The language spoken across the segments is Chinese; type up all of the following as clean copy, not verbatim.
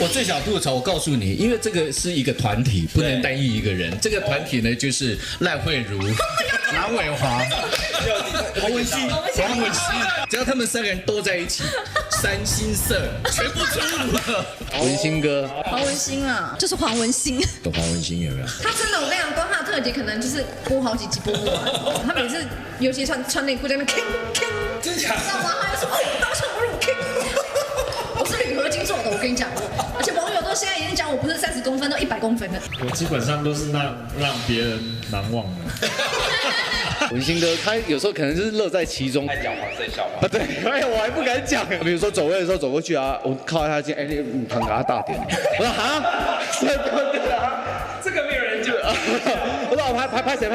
我最想吐槽，我告诉你，因为这个是一个团体，不能单一一个人。这个团体呢，就是赖慧茹、蓝伟华、黄文勋、只要他们三个人都在一起，三星色全部出炉了。文星哥，黄文兴啊，就是黄文兴。懂黄文星有没有？他真的，我跟你讲，光他的特辑可能就是播好几集播不完。他每次尤其穿内裤在那边 king， 真假？知道吗？他就说刀枪不入 king。我是铝合金做的，我跟你讲，而且网友都现在已经讲我不是30公分，都100公分了。我基本上都是让别人难忘的。文星哥，他有时候可能就是乐在其中，爱讲黄色笑话。啊，对，哎，我还不敢讲。比如说走位的时候走过去啊，我靠他肩，哎，你看给他大点。我说哈，这个没有人讲。我说我拍谁？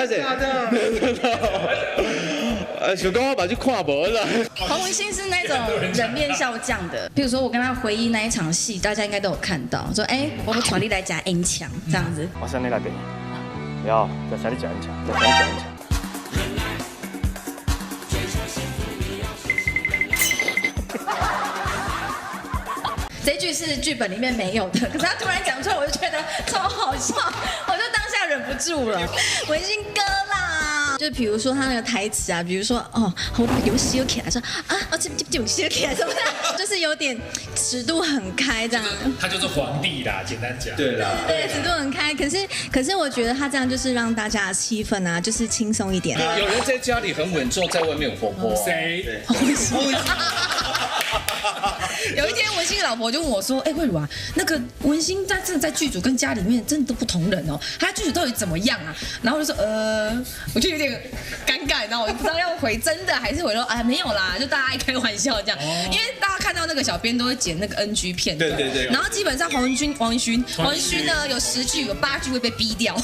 想讲我把去看无了。黄文兴是那种人面笑匠的，比如说我跟他回忆那一场戏，大家应该都有看到，说哎，我们传力来加音墙这样子。我向你来点，不要再向你讲一讲，再向你讲一讲。这句是剧本里面没有的，可是他突然讲出来，我就觉得超好笑，我就当下忍不住了。文兴哥啦，就比如说他那个台词啊，比如说哦，我有修起来说啊，这有修起来什么的，就是有点尺度很开这样。他就是皇帝啦，简单讲。对啦，对，尺度很开，可是我觉得他这样就是让大家的气氛啊，就是轻松一点。有人在家里很稳重，在外面很活泼。谁？有一天文兴的老婆就问我说：“哎，慧茹啊，那个文兴真的在剧组跟家里面真的都不同人哦，他在剧组到底怎么样啊？”然后我就说：“我就有点尴尬，然后我就不知道要回真的还是回说啊没有啦，就大家爱开玩笑这样。因为大家看到那个小编都会剪那个 NG 片段，对。然后基本上王文勋呢有10句有8句会被逼掉。”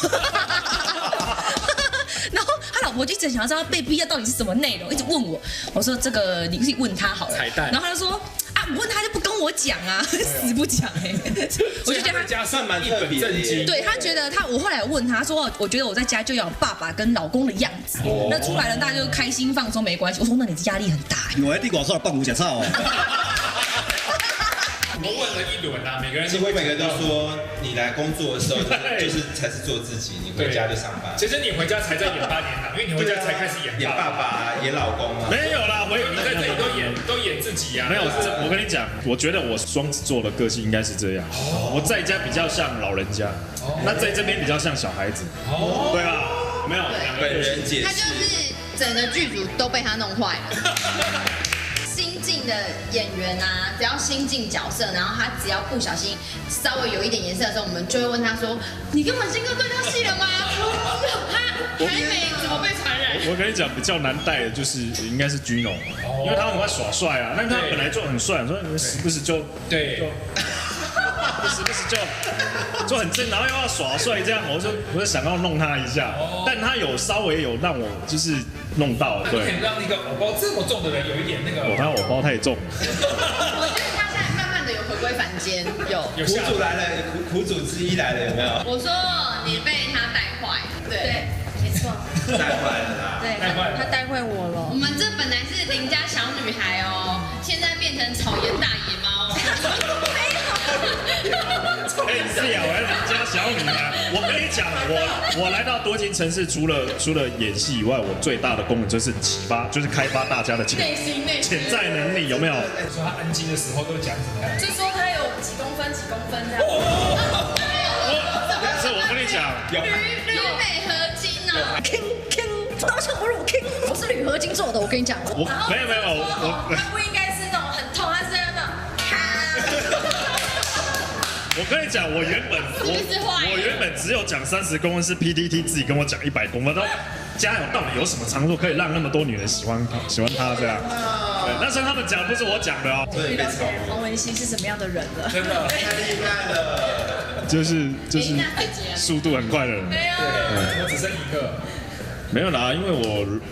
然后他老婆就一直想要知道被逼掉到底是什么内容，一直问我。我说这个你自己问他好了。彩蛋。然后他就说啊，我问他就不跟我讲啊，死不讲哎。我就觉得他家算蛮特别的。对他觉得我后来问他说，我觉得我在家就要有爸爸跟老公的样子。那出来了大家就开心放松没关系。我说那你压力很大。我在地广出来放牛吃草哦。我问了一轮啊，每个人几乎每个人都说，你来工作的时候就是才是做自己，你回家就上班。其实你回家才在演8年档，因为你回家才开始演爸爸、演老公啊。没有啦，你在这里都演自己呀。没有，我跟你讲，我觉得我双子座的个性应该是这样。我在家比较像老人家，那在这边比较像小孩子。对啊，没有本人解释。他就是整个剧组都被他弄坏了。新进的演员啊，只要新进角色，然后他只要不小心稍微有一点颜色的时候，我们就会问他说：“你跟文兴哥对到戏了吗？”他还没怎么被传染。我跟你讲，比较难带的就是应该是居农，因为他很会耍帅啊，但他本来就很帅，所以时不时就对，时不时就很正，然后又要耍帅这样，我就想要弄他一下，但他有稍微有让我就是弄到，对。可以让那个偶包这么重的人有一点那个，他偶包太重。我觉得他现在慢慢的有回归凡间，有苦主来了，苦主之一来了，有没有？我说你被他带坏，对，没错，带坏了啦，对，他带坏我了。我们这本来是邻家小女孩哦，现在变成草原大野猫。哎，是呀，我要邻家小女孩。我跟你讲，我来到多情城市，除了演戏以外，我最大的功能就是启发，就是开发大家的潜在能力，有没有？说他 NG 的时候都讲什么样？就说他有几公分这样。是我跟你讲，铝镁合金啊 ，king， 刀枪不入 king， 我是铝合金做的，我跟你讲。没有，他不应该是那种很痛，他是那种我跟你讲，我原本只有讲30公分是 PTT 自己跟我讲100公分，都加油到底有什么长处可以让那么多女人喜欢他这样？对，那是他们讲，不是我讲的哦。了解黄文兴是什么样的人了？真的太厉害了，就是速度很快的人。没有，我只剩1个。没有啦，因为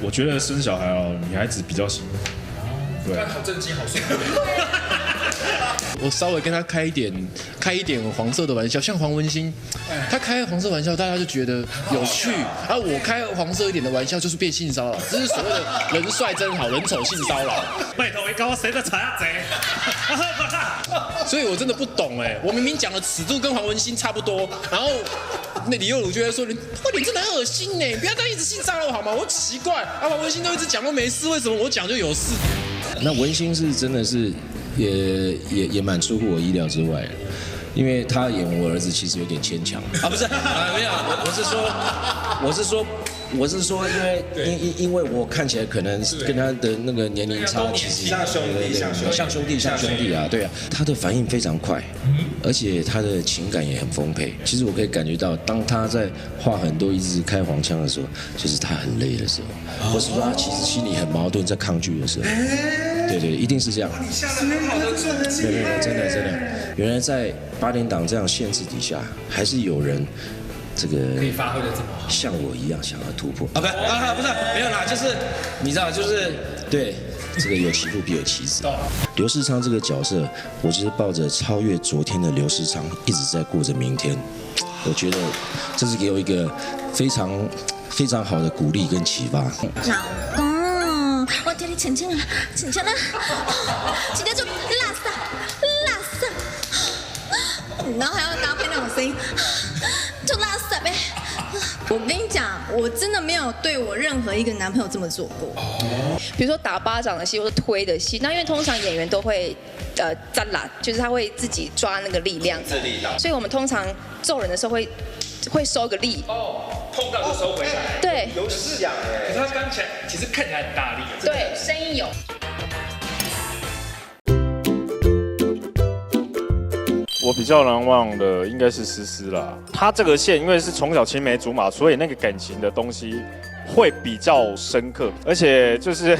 我觉得生小孩哦，女孩子比较辛苦。对，好震惊，好顺利。我稍微跟他开一点黄色的玩笑，像黄文兴，他开黄色玩笑，大家就觉得有趣，而我开黄色一点的玩笑，就是变性骚扰，这是所谓的人帅真好，人丑性骚扰。拜托，你搞我谁的财啊贼？所以我真的不懂哎，我明明讲的尺度跟黄文兴差不多，然后那李幼儒就会说你真的很恶心呢，不要再一直性骚扰好吗？我奇怪，黄文兴都一直讲都没事，为什么我讲就有事？那文兴是真的是也蛮出乎我意料之外的。因为他演我儿子其实有点牵强啊，不是啊，没有，我是说，因为我看起来可能跟他的那个年龄差其实像兄弟啊，对啊，他的反应非常快，而且他的情感也很丰沛。其实我可以感觉到，当他在画很多一直开黄腔的时候，就是他很累的时候，或是说他其实心里很矛盾，在抗拒的时候，对，一定是这样。你下得很好的专辑，对，真的，原来在8点档这样限制底下，还是有人这个可以发挥的这么好，像我一样想要突破啊！不是没有啦，就是你知道，就是对这个有起伏必有起止。刘世昌这个角色，我就是抱着超越昨天的刘世昌，一直在过着明天。我觉得这是给我一个非常好的鼓励跟启发。老公，我替你澄清了，今天就拉萨，然后还要搭配那种声音，就拉萨呗。我跟你讲，我真的没有对我任何一个男朋友这么做过。比如说打巴掌的戏或者推的戏，那因为通常演员都会沾懒，就是他会自己抓那个力量，所以我们通常揍人的时候会收个力。碰到就收回来。对，有响哎。可是他刚起来，其实看起来很大力。对，声音有。我比较难忘的应该是思思啦，她这个线因为是从小青梅竹马，所以那个感情的东西会比较深刻，而且就是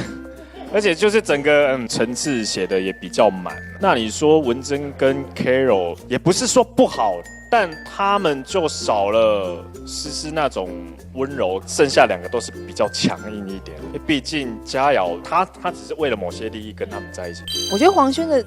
整个层次写的也比较满。那你说文珍跟 Carol 也不是说不好，但他们就少了思思那种温柔，剩下2个都是比较强硬一点。毕竟佳瑶她只是为了某些利益跟他们在一起。我觉得黄轩的